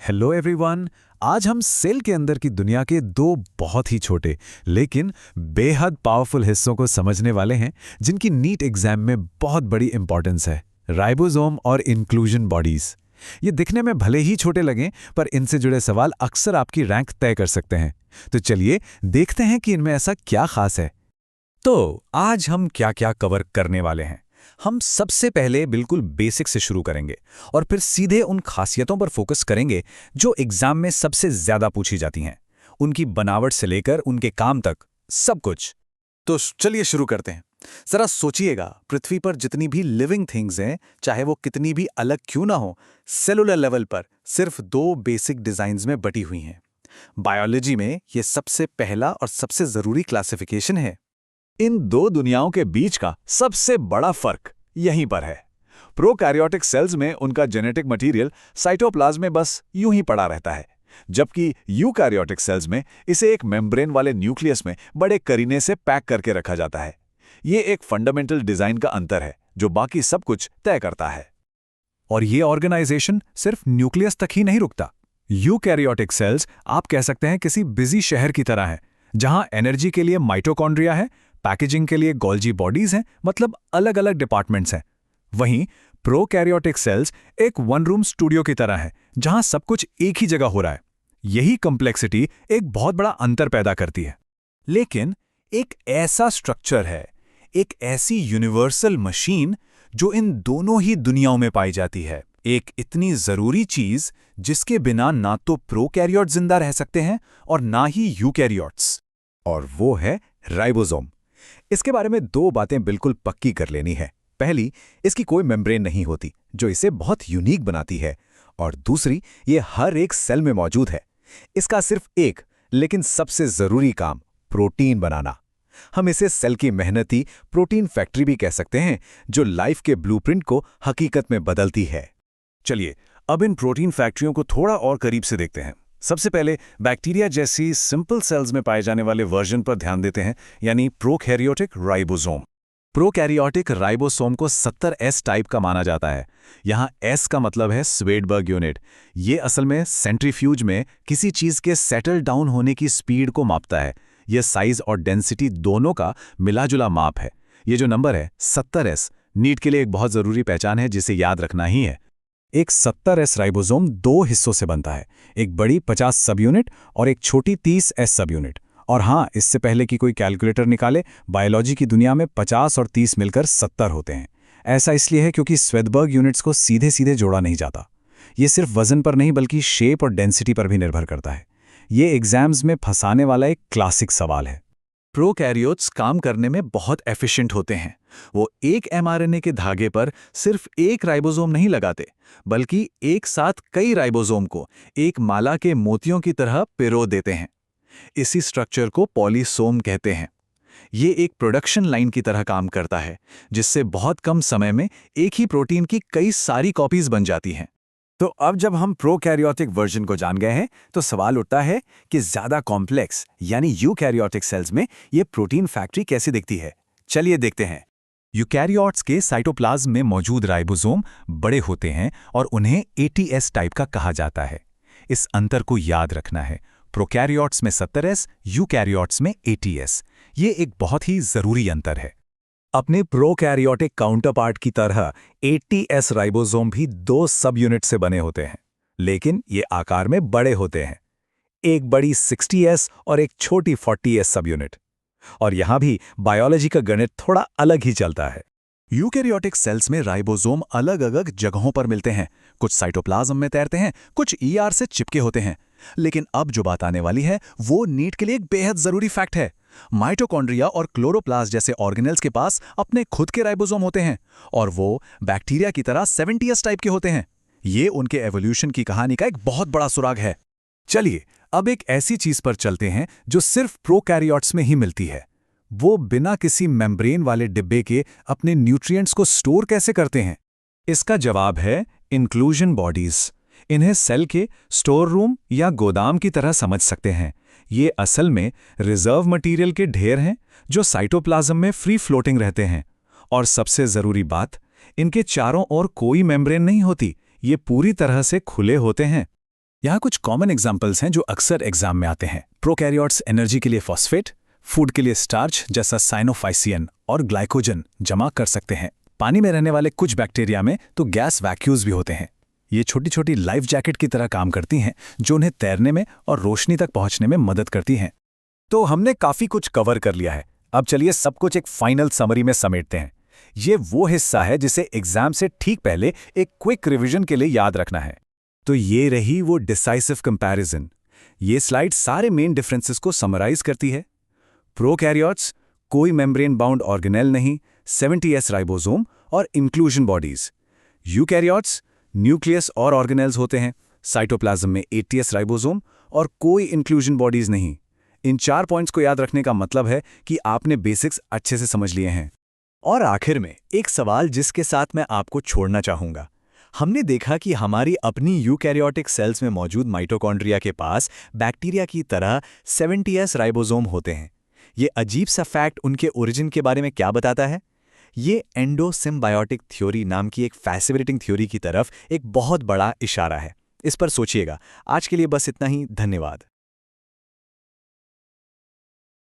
Hello everyone. आज हम cell के अंदर की दुनिया के दो बहुत ही छोटे लेकिन बेहद पावरफुल हिस्सों को समझने वाले हैं जिनकी नीट एग्जाम में बहुत बड़ी इंपॉर्टेंस है, राइबोसोम और इंक्लूजन बॉडीज। ये दिखने में भले ही छोटे लगें पर इनसे जुड़े सवाल अक्सर आपकी रैंक तय कर सकते हैं। तो चलिए देखते हैं कि इनमें ऐसा क्या खास है। तो आज हम क्या क्या कवर करने वाले हैं। हम सबसे पहले बिल्कुल बेसिक से शुरू करेंगे और फिर सीधे उन खासियतों पर फोकस करेंगे जो एग्जाम में सबसे ज्यादा पूछी जाती हैं, उनकी बनावट से लेकर उनके काम तक, सब कुछ। तो चलिए शुरू करते हैं। जरा सोचिएगा, पृथ्वी पर जितनी भी लिविंग थिंग्स हैं, चाहे वो कितनी भी अलग क्यों ना हो, सेलुलर लेवल पर सिर्फ दो बेसिक डिजाइन्स में बटी हुई हैं। बायोलॉजी में ये सबसे पहला और सबसे जरूरी क्लासिफिकेशन है। इन दो दुनियाओं के बीच का सबसे बड़ा फर्क यहीं पर है। प्रोकैरियोटिक सेल्स में उनका जेनेटिक मटेरियल साइटोप्लाज्म में बस यूं ही पड़ा रहता है, जबकि यूकैरियोटिक सेल्स में इसे एक मेम्ब्रेन वाले न्यूक्लियस में बड़े करीने से पैक करके रखा जाता है। ये एक फंडामेंटल डिजाइन का अंतर है जो बाकी सब कुछ तय करता है। और ये ऑर्गेनाइजेशन सिर्फ न्यूक्लियस तक ही नहीं रुकता। यूकैरियोटिक सेल्स आप कह सकते हैं किसी बिजी शहर की तरह है, जहां एनर्जी के लिए माइटोकॉन्ड्रिया है, पैकेजिंग के लिए गोल्जी बॉडीज हैं, मतलब अलग अलग डिपार्टमेंट्स हैं। वहीं प्रोकैरियोटिक सेल्स एक वन रूम स्टूडियो की तरह है, जहां सब कुछ एक ही जगह हो रहा है। यही कॉम्प्लेक्सिटी एक बहुत बड़ा अंतर पैदा करती है। लेकिन एक ऐसा स्ट्रक्चर है, एक ऐसी यूनिवर्सल मशीन जो इन दोनों ही दुनियाओं में पाई जाती है, एक इतनी जरूरी चीज जिसके बिना ना तो प्रोकैरियोट जिंदा रह सकते हैं और ना ही यूकैरियोट्स, और वो है राइबोसोम। इसके बारे में दो बातें बिल्कुल पक्की कर लेनी है। पहली, इसकी कोई मेम्ब्रेन नहीं होती जो इसे बहुत यूनिक बनाती है, और दूसरी, ये हर एक सेल में मौजूद है। इसका सिर्फ एक लेकिन सबसे जरूरी काम, प्रोटीन बनाना। हम इसे सेल की मेहनती प्रोटीन फैक्ट्री भी कह सकते हैं, जो लाइफ के ब्लूप्रिंट को हकीकत में बदलती है। चलिए अब इन प्रोटीन फैक्ट्रियों को थोड़ा और करीब से देखते हैं। सबसे पहले बैक्टीरिया जैसी सिंपल सेल्स में पाए जाने वाले वर्जन पर ध्यान देते हैं, यानी प्रोकैरियोटिक राइबोसोम। प्रोकैरियोटिक राइबोसोम को 70S टाइप का माना जाता है। यहाँ S का मतलब है स्वेडबर्ग यूनिट। ये असल में सेंट्रीफ्यूज में किसी चीज के सेटल डाउन होने की स्पीड को मापता है। यह साइज और डेंसिटी दोनों का मिलाजुला माप है। ये जो नंबर है 70S, नीट के लिए एक बहुत जरूरी पहचान है जिसे याद रखना ही है। एक 70S राइबोसोम दो हिस्सों से बनता है, एक बड़ी 50 सब यूनिट और एक छोटी 30S सब यूनिट। और हाँ, इससे पहले कि कोई कैलकुलेटर निकाले, बायोलॉजी की दुनिया में 50 और 30 मिलकर 70 होते हैं। ऐसा इसलिए है क्योंकि स्वेडबर्ग यूनिट्स को सीधे सीधे जोड़ा नहीं जाता। ये सिर्फ वजन पर नहीं बल्कि शेप और डेंसिटी पर भी निर्भर करता है। ये एग्जाम्स में फंसाने वाला एक क्लासिक सवाल है। प्रोकैरियोट्स काम करने में बहुत एफिशिएंट होते हैं। वो एक mRNA के धागे पर सिर्फ एक राइबोसोम नहीं लगाते, बल्कि एक साथ कई राइबोसोम को एक माला के मोतियों की तरह पिरो देते हैं। इसी स्ट्रक्चर को पॉलीसोम कहते हैं। ये एक प्रोडक्शन लाइन की तरह काम करता है, जिससे बहुत कम समय में एक ही प्रोटीन की कई सारी कॉपीज बन जाती हैं। तो अब जब हम प्रोकैरियोटिक वर्जन को जान गए हैं, तो सवाल उठता है कि ज्यादा कॉम्प्लेक्स यानी यूकैरियोटिक सेल्स में ये प्रोटीन फैक्ट्री कैसी दिखती है। चलिए देखते हैं। यूकैरियोट्स के साइटोप्लाज्म में मौजूद राइबोसोम बड़े होते हैं और उन्हें ATS टाइप का कहा जाता है। इस अंतर को याद रखना है। प्रोकैरियोट्स में 70S, यूकैरियोट्स में ATS। ये एक बहुत ही जरूरी अंतर है। अपने प्रोकैरियोटिक काउंटरपार्ट की तरह ATS राइबोसोम भी दो सब यूनिट से बने होते हैं, लेकिन ये आकार में बड़े होते हैं। एक बड़ी 60S और एक छोटी 40S सब यूनिट। और यहां भी बायोलॉजी का गणित थोड़ा अलग ही चलता है। यूकैरियोटिक सेल्स में राइबोसोम अलग अलग जगहों पर मिलते हैं। कुछ साइटोप्लाज्म में तैरते हैं, कुछ ER से चिपके होते हैं। लेकिन अब जो बात आने वाली है वो नीट के लिए एक बेहद जरूरी फैक्ट है। माइटोकॉन्ड्रिया और क्लोरोप्लास्ट जैसे ऑर्गेनेल्स के पास अपने खुद के राइबोसोम होते हैं, और वो बैक्टीरिया की तरह 70S टाइप के होते हैं। ये उनके एवोल्यूशन की कहानी का एक बहुत बड़ा सुराग है। चलिए अब एक ऐसी चीज पर चलते हैं जो सिर्फ प्रोकैरियोट्स में ही मिलती है। वो बिना किसी मेम्ब्रेन वाले डिब्बे के अपने न्यूट्रिएंट्स को स्टोर कैसे करते हैं? इसका जवाब है इंक्लूजन बॉडीज। इन्हें सेल के स्टोर रूम या गोदाम की तरह समझ सकते हैं। ये असल में रिजर्व मटेरियल के ढेर हैं जो साइटोप्लाज्म में फ्री फ्लोटिंग रहते हैं। और सबसे जरूरी बात, इनके चारों ओर कोई मेम्ब्रेन नहीं होती, ये पूरी तरह से खुले होते हैं। यहाँ कुछ कॉमन एग्जाम्पल्स हैं जो अक्सर एग्जाम में आते हैं। प्रोकैरियोट्स एनर्जी के लिए फॉस्फेट, फूड के लिए स्टार्च जैसा साइनोफाइसियन और ग्लाइकोजन जमा कर सकते हैं। पानी में रहने वाले कुछ बैक्टीरिया में तो गैस वैक्यूल्स भी होते हैं। ये छोटी छोटी लाइफ जैकेट की तरह काम करती हैं जो उन्हें तैरने में और रोशनी तक पहुंचने में मदद करती हैं। तो हमने काफी कुछ कवर कर लिया है। अब चलिए सब कुछ एक फाइनल समरी में समेटते हैं। ये वो हिस्सा है जिसे एग्जाम से ठीक पहले एक क्विक रिवीजन के लिए याद रखना है। तो ये रही वो डिसाइसिव कंपैरिजन। ये स्लाइड सारे मेन डिफरेंसेस को समराइज करती है। प्रोकैरियोट्स कोई मेम्ब्रेन बाउंड ऑर्गेनेल नहीं, 70S राइबोसोम और इंक्लूजन बॉडीज। यूकैरियोट्स न्यूक्लियस और ऑर्गेनेल्स होते हैं, साइटोप्लाज्म में 80S राइबोसोम और कोई इंक्लूजन बॉडीज नहीं। इन 4 पॉइंट्स को याद रखने का मतलब है कि आपने बेसिक्स अच्छे से समझ लिए हैं। और आखिर में एक सवाल जिसके साथ मैं आपको छोड़ना चाहूंगा। हमने देखा कि हमारी अपनी यूकैरियोटिक सेल्स में मौजूद माइटोकॉन्ड्रिया के पास बैक्टीरिया की तरह 70S राइबोसोम होते हैं। ये अजीब सा फैक्ट उनके ओरिजिन के बारे में क्या बताता है? ये एंडोसिम्बायोटिक थ्योरी नाम की एक फैसिनेटिंग थ्योरी की तरफ एक बहुत बड़ा इशारा है। इस पर सोचिएगा। आज के लिए बस इतना ही। धन्यवाद।